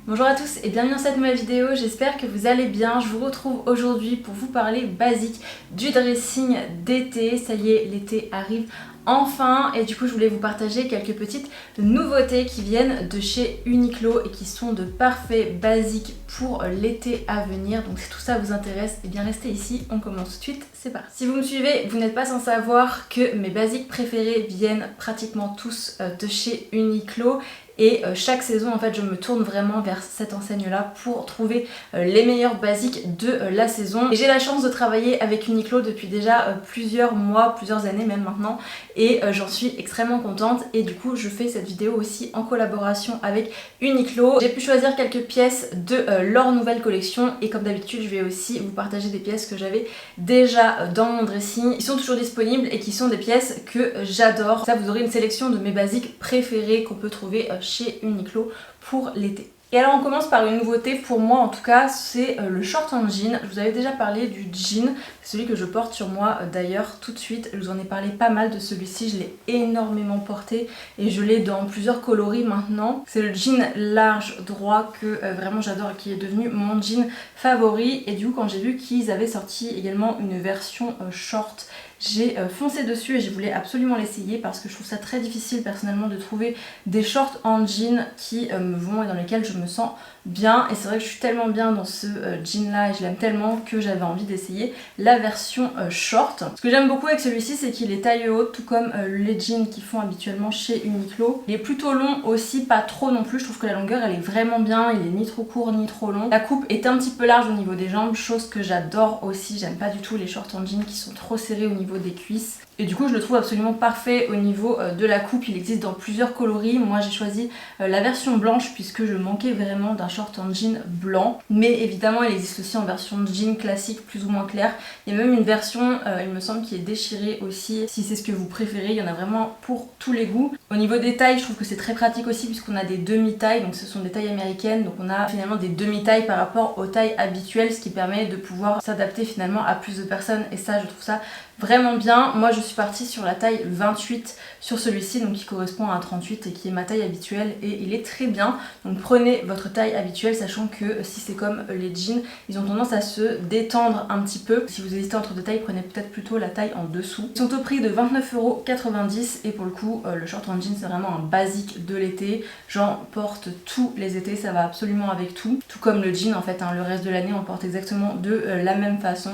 Bonjour à tous et bienvenue dans cette nouvelle vidéo, j'espère que vous allez bien. Je vous retrouve aujourd'hui pour vous parler basique du dressing d'été. Ça y est, l'été arrive enfin et du coup je voulais vous partager quelques petites nouveautés qui viennent de chez Uniqlo et qui sont de parfaits basiques pour l'été à venir. Donc si tout ça vous intéresse, et bien restez ici, on commence tout de suite, c'est parti. Si vous me suivez, vous n'êtes pas sans savoir que mes basiques préférés viennent pratiquement tous de chez Uniqlo. Et chaque saison en fait je me tourne vraiment vers cette enseigne là pour trouver les meilleurs basiques de la saison. Et j'ai la chance de travailler avec Uniqlo depuis déjà plusieurs mois, plusieurs années même maintenant. Et j'en suis extrêmement contente et du coup je fais cette vidéo aussi en collaboration avec Uniqlo. J'ai pu choisir quelques pièces de leur nouvelle collection et comme d'habitude je vais aussi vous partager des pièces que j'avais déjà dans mon dressing. Ils sont toujours disponibles et qui sont des pièces que j'adore. Ça vous aurez une sélection de mes basiques préférées qu'on peut trouver chez Uniqlo pour l'été. Et alors on commence par une nouveauté pour moi en tout cas, c'est le short en jean. Je vous avais déjà parlé du jean, c'est celui que je porte sur moi d'ailleurs tout de suite. Je vous en ai parlé pas mal de celui-ci, je l'ai énormément porté et je l'ai dans plusieurs coloris maintenant. C'est le jean large droit que vraiment j'adore et qui est devenu mon jean favori. Et du coup quand j'ai vu qu'ils avaient sorti également une version short, j'ai foncé dessus et je voulais absolument l'essayer parce que je trouve ça très difficile personnellement de trouver des shorts en jean qui me vont et dans lesquels je me sens bien. Et c'est vrai que je suis tellement bien dans ce jean là et je l'aime tellement que j'avais envie d'essayer la version short. Ce que j'aime beaucoup avec celui-ci, c'est qu'il est taille haute, tout comme les jeans qui font habituellement chez Uniqlo. Il est plutôt long aussi, pas trop non plus. Je trouve que la longueur elle est vraiment bien, il est ni trop court ni trop long. La coupe est un petit peu large au niveau des jambes, chose que j'adore aussi. J'aime pas du tout les shorts en jean qui sont trop serrés au niveau des cuisses. Et du coup je le trouve absolument parfait au niveau de la coupe. Il existe dans plusieurs coloris. Moi j'ai choisi la version blanche puisque je manquais vraiment d'un short en jean blanc. Mais évidemment il existe aussi en version jean classique plus ou moins claire. Il y a même une version il me semble qui est déchirée aussi. Si c'est ce que vous préférez, il y en a vraiment pour tous les goûts. Au niveau des tailles je trouve que c'est très pratique aussi puisqu'on a des demi-tailles. Donc ce sont des tailles américaines. Donc on a finalement des demi-tailles par rapport aux tailles habituelles. Ce qui permet de pouvoir s'adapter finalement à plus de personnes. Et ça je trouve ça vraiment bien. Moi je suis partie sur la taille 28 sur celui-ci, donc qui correspond à un 38 et qui est ma taille habituelle et il est très bien. Donc prenez votre taille habituelle, sachant que si c'est comme les jeans, ils ont tendance à se détendre un petit peu. Si vous hésitez entre deux tailles, prenez peut-être plutôt la taille en dessous. Ils sont au prix de 29,90 € et pour le coup le short en jean c'est vraiment un basique de l'été. J'en porte tous les étés, ça va absolument avec tout. Tout comme le jean en fait, hein, le reste de l'année on le porte exactement de la même façon.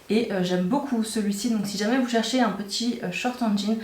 Et j'aime beaucoup celui-ci, donc si jamais vous cherchez un petit short en jean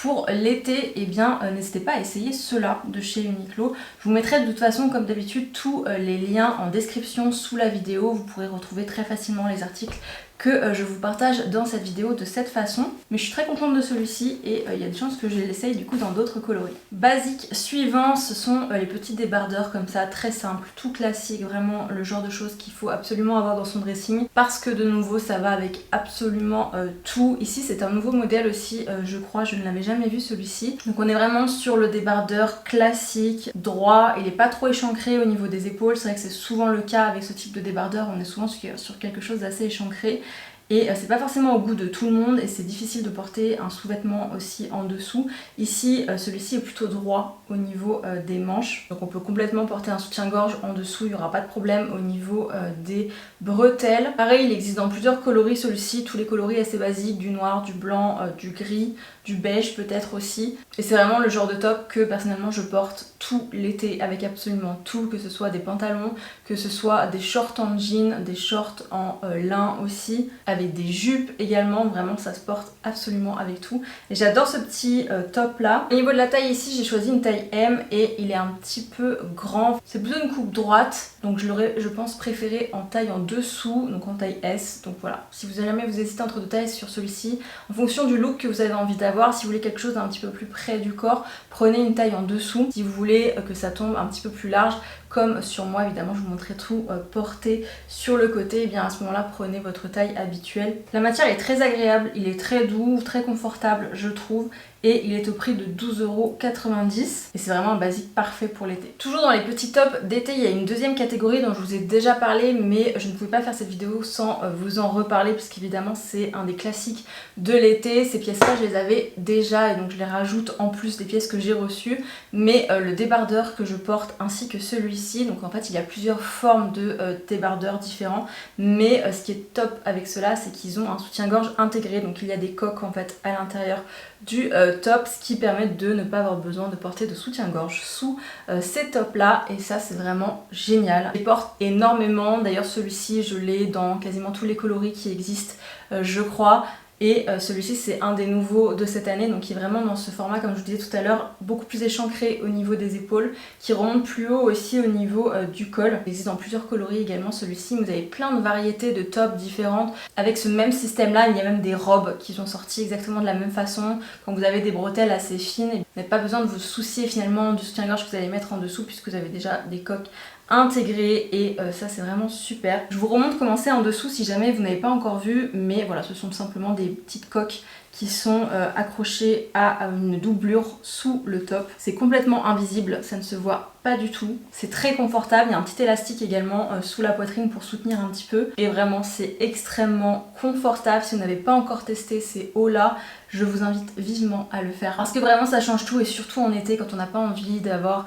pour l'été, eh bien n'hésitez pas à essayer ceux-là de chez Uniqlo. Je vous mettrai de toute façon comme d'habitude tous les liens en description sous la vidéo. Vous pourrez retrouver très facilement les articles que je vous partage dans cette vidéo de cette façon. Mais je suis très contente de celui-ci et il y a des chances que je l'essaye du coup dans d'autres coloris. Basique suivant, ce sont les petits débardeurs comme ça, très simples, tout classique, vraiment le genre de choses qu'il faut absolument avoir dans son dressing parce que de nouveau ça va avec absolument tout. Ici c'est un nouveau modèle aussi, je crois, je ne l'avais jamais vu celui-ci. Donc on est vraiment sur le débardeur classique, droit, il n'est pas trop échancré au niveau des épaules. C'est vrai que c'est souvent le cas avec ce type de débardeur, on est souvent sur quelque chose d'assez échancré. Et c'est pas forcément au goût de tout le monde et c'est difficile de porter un sous-vêtement aussi en dessous. Ici celui-ci est plutôt droit au niveau des manches, donc on peut complètement porter un soutien-gorge en dessous, il n'y aura pas de problème au niveau des bretelles. Pareil, il existe dans plusieurs coloris celui-ci, tous les coloris assez basiques, du noir, du blanc, du gris, du beige peut-être aussi. Et c'est vraiment le genre de top que personnellement je porte tout l'été avec absolument tout, que ce soit des pantalons, que ce soit des shorts en jean, des shorts en lin aussi, avec des jupes également, vraiment ça se porte absolument avec tout. Et j'adore ce petit top là. Au niveau de la taille ici j'ai choisi une taille M et il est un petit peu grand. C'est plutôt une coupe droite, donc je l'aurais je pense préféré en taille en dessous, donc en taille S. Donc voilà, si vous jamais vous hésitez entre deux tailles sur celui-ci, en fonction du look que vous avez envie d'avoir, si vous voulez quelque chose d'un petit peu plus près du corps, prenez une taille en dessous. Si vous voulez que ça tombe un petit peu plus large, comme sur moi évidemment je vous montrerai tout porté sur le côté, et bien à ce moment là prenez votre taille habituelle. La matière est très agréable, il est très doux, très confortable je trouve et il est au prix de 12,90 € et c'est vraiment un basique parfait pour l'été. Toujours dans les petits tops d'été, il y a une deuxième catégorie dont je vous ai déjà parlé mais je ne pouvais pas faire cette vidéo sans vous en reparler puisqu'évidemment c'est un des classiques de l'été. Ces pièces là je les avais déjà et donc je les rajoute en plus des pièces que j'ai reçues, mais le débardeur que je porte ainsi que celui celui-ci. Donc en fait il y a plusieurs formes de débardeurs différents, mais ce qui est top avec cela, c'est qu'ils ont un soutien-gorge intégré, donc il y a des coques en fait à l'intérieur du top, ce qui permet de ne pas avoir besoin de porter de soutien-gorge sous ces tops là, et ça c'est vraiment génial. Je les porte énormément, d'ailleurs celui-ci je l'ai dans quasiment tous les coloris qui existent je crois. Et celui-ci c'est un des nouveaux de cette année, donc qui est vraiment dans ce format, comme je vous disais tout à l'heure, beaucoup plus échancré au niveau des épaules, qui remonte plus haut aussi au niveau du col. Il existe dans plusieurs coloris également celui-ci, vous avez plein de variétés de tops différentes. Avec ce même système là, il y a même des robes qui sont sorties exactement de la même façon. Quand vous avez des bretelles assez fines, vous n'avez pas besoin de vous soucier finalement du soutien-gorge que vous allez mettre en dessous, puisque vous avez déjà des coques intégré, et ça c'est vraiment super. Je vous remonte comment c'est en dessous si jamais vous n'avez pas encore vu, mais voilà, ce sont simplement des petites coques qui sont accrochées à une doublure sous le top. C'est complètement invisible, ça ne se voit pas du tout. C'est très confortable, il y a un petit élastique également sous la poitrine pour soutenir un petit peu. Et vraiment c'est extrêmement confortable. Si vous n'avez pas encore testé ces hauts là, je vous invite vivement à le faire. Parce que vraiment ça change tout, et surtout en été quand on n'a pas envie d'avoir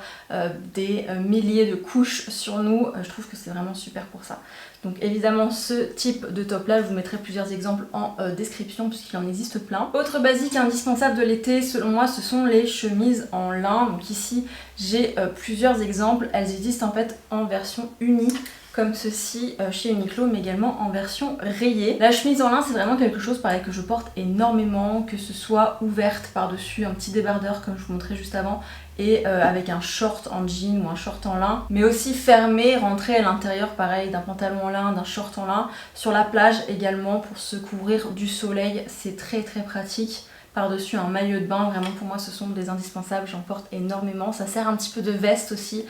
des milliers de couches sur nous, je trouve que c'est vraiment super pour ça. Donc évidemment ce type de top là, je vous mettrai plusieurs exemples en description puisqu'il en existe plein. Autre basique indispensable de l'été selon moi, ce sont les chemises en lin. Donc ici j'ai plusieurs exemples, elles existent en fait en version unie comme ceci chez Uniqlo, mais également en version rayée. La chemise en lin c'est vraiment quelque chose pareil que je porte énormément, que ce soit ouverte par-dessus un petit débardeur comme je vous montrais juste avant, et avec un short en jean ou un short en lin, mais aussi fermé, rentré à l'intérieur pareil d'un pantalon en lin, d'un short en lin, sur la plage également pour se couvrir du soleil, c'est très très pratique. Par-dessus un maillot de bain, vraiment pour moi ce sont des indispensables, j'en porte énormément. Ça sert un petit peu de veste aussi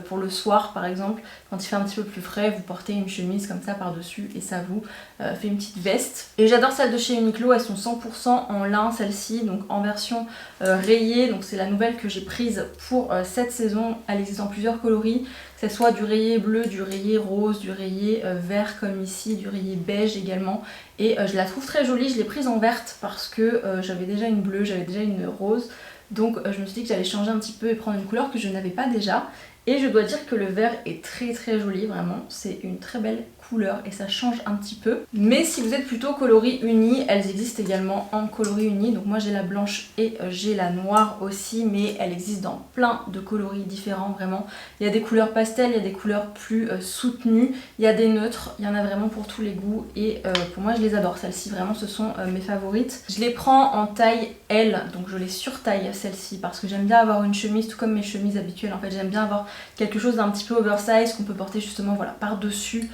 pour le soir par exemple, quand il fait un petit peu plus frais, vous portez une chemise comme ça par-dessus et ça vous fait une petite veste. Et j'adore celles de chez Uniqlo, elles sont 100% en lin celle-ci, donc en version rayée, donc c'est la nouvelle que j'ai prise pour cette saison. Elle existe dans plusieurs coloris, que ce soit du rayé bleu, du rayé rose, du rayé vert comme ici, du rayé beige également. Et je la trouve très jolie, je l'ai prise en verte parce que j'avais déjà une bleue, j'avais déjà une rose. Donc je me suis dit que j'allais changer un petit peu et prendre une couleur que je n'avais pas déjà. Et je dois dire que le vert est très très joli, vraiment. C'est une très belle couleur et ça change un petit peu. Mais si vous êtes plutôt coloris unis, elles existent également en coloris unis. Donc moi j'ai la blanche et j'ai la noire aussi, mais elles existent dans plein de coloris différents vraiment. Il y a des couleurs pastel, il y a des couleurs plus soutenues, il y a des neutres, il y en a vraiment pour tous les goûts et pour moi je les adore. Celles-ci vraiment ce sont mes favorites. Je les prends en taille L, donc je les surtaille celles-ci parce que j'aime bien avoir une chemise, tout comme mes chemises habituelles en fait, j'aime bien avoir quelque chose d'un petit peu oversize qu'on peut porter justement voilà par-dessus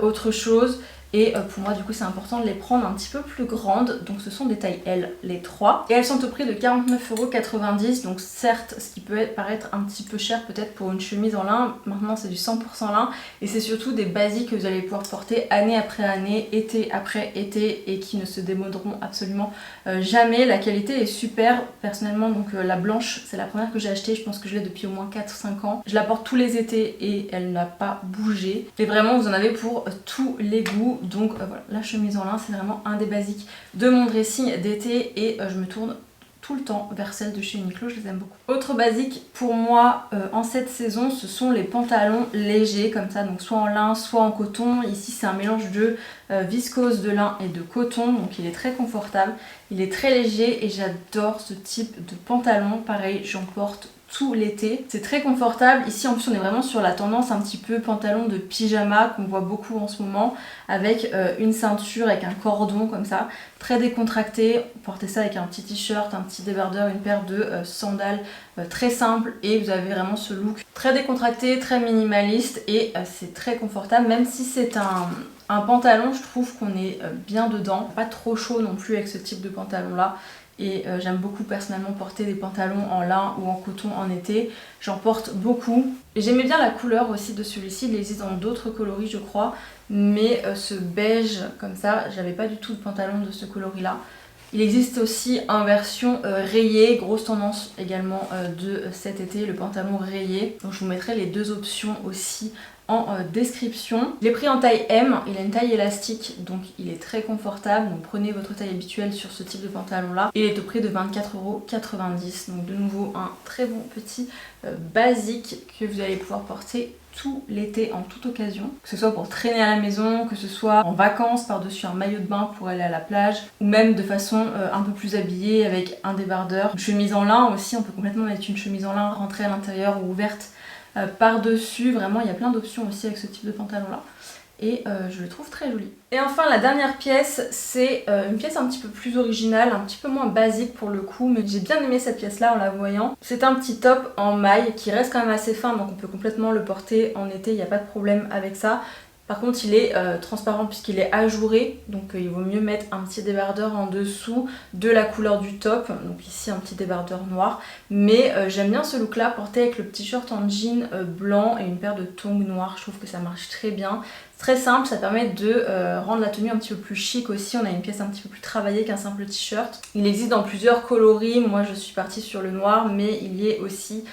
autre chose. Et pour moi du coup c'est important de les prendre un petit peu plus grandes, donc ce sont des tailles L les 3 et elles sont au prix de 49,90 €. Donc certes ce qui peut paraître un petit peu cher peut-être pour une chemise en lin, maintenant c'est du 100% lin et c'est surtout des basiques que vous allez pouvoir porter année après année, été après été et qui ne se démoderont absolument jamais. La qualité est super personnellement, donc la blanche c'est la première que j'ai achetée, je pense que je l'ai depuis au moins 4-5 ans. Je la porte tous les étés et elle n'a pas bougé et vraiment vous en avez pour tous les goûts. Donc voilà, la chemise en lin c'est vraiment un des basiques de mon dressing d'été et je me tourne tout le temps vers celles de chez Uniqlo, je les aime beaucoup. Autre basique pour moi en cette saison, ce sont les pantalons légers comme ça, donc soit en lin soit en coton. Ici c'est un mélange de viscose, de lin et de coton, donc il est très confortable, il est très léger et j'adore ce type de pantalon. Pareil, j'en porte tout l'été. C'est très confortable. Ici en plus on est vraiment sur la tendance un petit peu pantalon de pyjama qu'on voit beaucoup en ce moment, avec une ceinture avec un cordon comme ça, très décontracté. Portez ça avec un petit t-shirt, un petit débardeur, une paire de sandales très simple et vous avez vraiment ce look très décontracté, très minimaliste et c'est très confortable. Même si c'est un pantalon, je trouve qu'on est bien dedans, pas trop chaud non plus avec ce type de pantalon là. Et j'aime beaucoup personnellement porter des pantalons en lin ou en coton en été, j'en porte beaucoup. Et j'aimais bien la couleur aussi de celui-ci, il existe dans d'autres coloris je crois, mais ce beige comme ça, j'avais pas du tout de pantalon de ce coloris là. Il existe aussi en version rayée, grosse tendance également de cet été, le pantalon rayé. Donc je vous mettrai les deux options aussi en description. Je l'ai pris en taille M, il a une taille élastique donc il est très confortable, donc prenez votre taille habituelle sur ce type de pantalon là. Il est au prix de 24,90 €, donc de nouveau un très bon petit basique que vous allez pouvoir porter tout l'été en toute occasion, que ce soit pour traîner à la maison, que ce soit en vacances par-dessus un maillot de bain pour aller à la plage, ou même de façon un peu plus habillée avec un débardeur. Une chemise en lin aussi, on peut complètement mettre une chemise en lin rentrée à l'intérieur ou ouverte par-dessus. Vraiment il y a plein d'options aussi avec ce type de pantalon là. Et je le trouve très joli. Et enfin la dernière pièce, c'est une pièce un petit peu plus originale, un petit peu moins basique pour le coup, mais j'ai bien aimé cette pièce là en la voyant. C'est un petit top en maille qui reste quand même assez fin, donc on peut complètement le porter en été, il n'y a pas de problème avec ça. Par contre il est transparent puisqu'il est ajouré, donc il vaut mieux mettre un petit débardeur en dessous de la couleur du top, donc ici un petit débardeur noir. Mais j'aime bien ce look là porté avec le petit short en jean blanc et une paire de tongs noirs, je trouve que ça marche très bien. Très simple, ça permet de rendre la tenue un petit peu plus chic aussi. On a une pièce un petit peu plus travaillée qu'un simple t-shirt. Il existe dans plusieurs coloris, moi je suis partie sur le noir, mais il y est aussi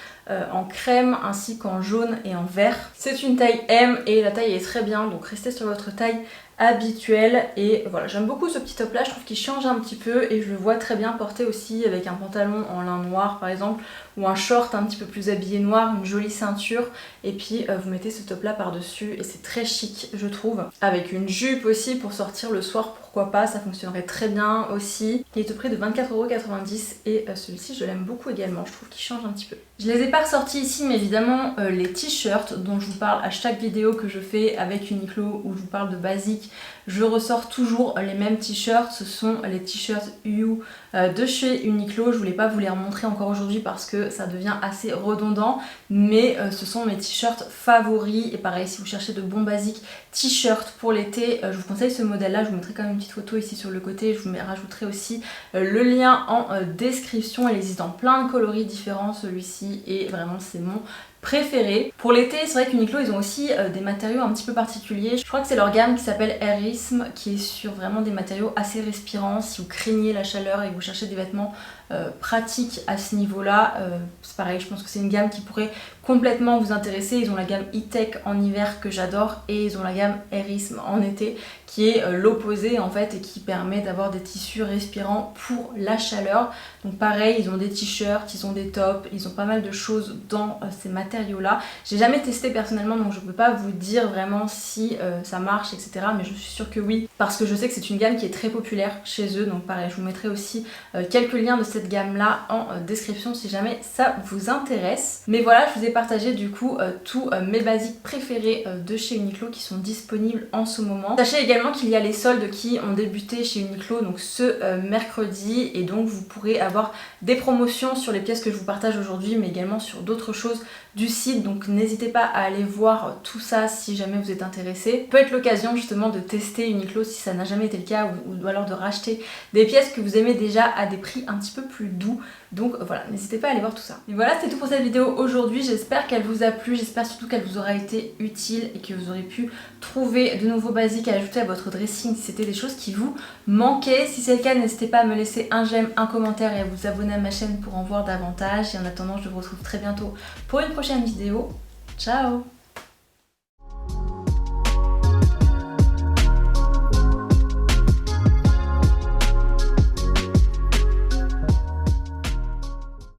en crème ainsi qu'en jaune et en vert. C'est une taille M et la taille est très bien, donc restez sur votre taille habituelle. Et voilà, j'aime beaucoup ce petit top là, je trouve qu'il change un petit peu et je le vois très bien porté aussi avec un pantalon en lin noir par exemple, ou un short un petit peu plus habillé noir, une jolie ceinture, et puis vous mettez ce top là par dessus et c'est très chic je trouve. Avec une jupe aussi pour sortir le soir, pourquoi pas, ça fonctionnerait très bien aussi. Il est au prix de 24,90 € et celui-ci je l'aime beaucoup également, je trouve qu'il change un petit peu. Je les ai pas ressortis ici, mais évidemment les t-shirts dont je vous parle à chaque vidéo que je fais avec Uniqlo où je vous parle de basique, je ressors toujours les mêmes t-shirts. Ce sont les t-shirts You de chez Uniqlo. Je voulais pas vous les remontrer encore aujourd'hui parce que ça devient assez redondant, mais ce sont mes t-shirts favoris. Et pareil, si vous cherchez de bons basiques t-shirts pour l'été, je vous conseille ce modèle là. Je vous mettrai quand même une petite photo ici sur le côté, je vous rajouterai aussi le lien en description. Il existe dans plein de coloris différents celui-ci et vraiment c'est mon préféré. Pour l'été, c'est vrai qu'Uniqlo ils ont aussi des matériaux un petit peu particuliers. Je crois que c'est leur gamme qui s'appelle Airism, qui est sur vraiment des matériaux assez respirants. Si vous craignez la chaleur et que vous cherchez des vêtements pratiques à ce niveau-là, c'est pareil, je pense que c'est une gamme qui pourrait complètement vous intéresser. Ils ont la gamme E-Tech en hiver que j'adore et ils ont la gamme Airism en été qui est l'opposé en fait et qui permet d'avoir des tissus respirants pour la chaleur. Donc pareil, ils ont des t-shirts, ils ont des tops, ils ont pas mal de choses dans ces matériaux là. J'ai jamais testé personnellement donc je peux pas vous dire vraiment si ça marche etc, mais je suis sûre que oui parce que je sais que c'est une gamme qui est très populaire chez eux. Donc pareil, je vous mettrai aussi quelques liens de cette gamme là en description si jamais ça vous intéresse. Mais voilà, je vous ai partagé du coup tous mes basiques préférés de chez Uniqlo qui sont disponibles en ce moment. Sachez également qu'il y a les soldes qui ont débuté chez Uniqlo donc ce mercredi, et donc vous pourrez avoir des promotions sur les pièces que je vous partage aujourd'hui mais également sur d'autres choses du site, donc n'hésitez pas à aller voir tout ça si jamais vous êtes intéressé. Peut être l'occasion justement de tester Uniqlo si ça n'a jamais été le cas, ou alors de racheter des pièces que vous aimez déjà à des prix un petit peu plus doux. Donc voilà, n'hésitez pas à aller voir tout ça. Et voilà, c'était tout pour cette vidéo aujourd'hui. J'espère qu'elle vous a plu, j'espère surtout qu'elle vous aura été utile et que vous aurez pu trouver de nouveaux basiques à ajouter à votre dressing si c'était des choses qui vous manquaient. Si c'est le cas, n'hésitez pas à me laisser un j'aime, un commentaire et à vous abonner à ma chaîne pour en voir davantage. Et en attendant, je vous retrouve très bientôt pour une prochaine vidéo. Ciao!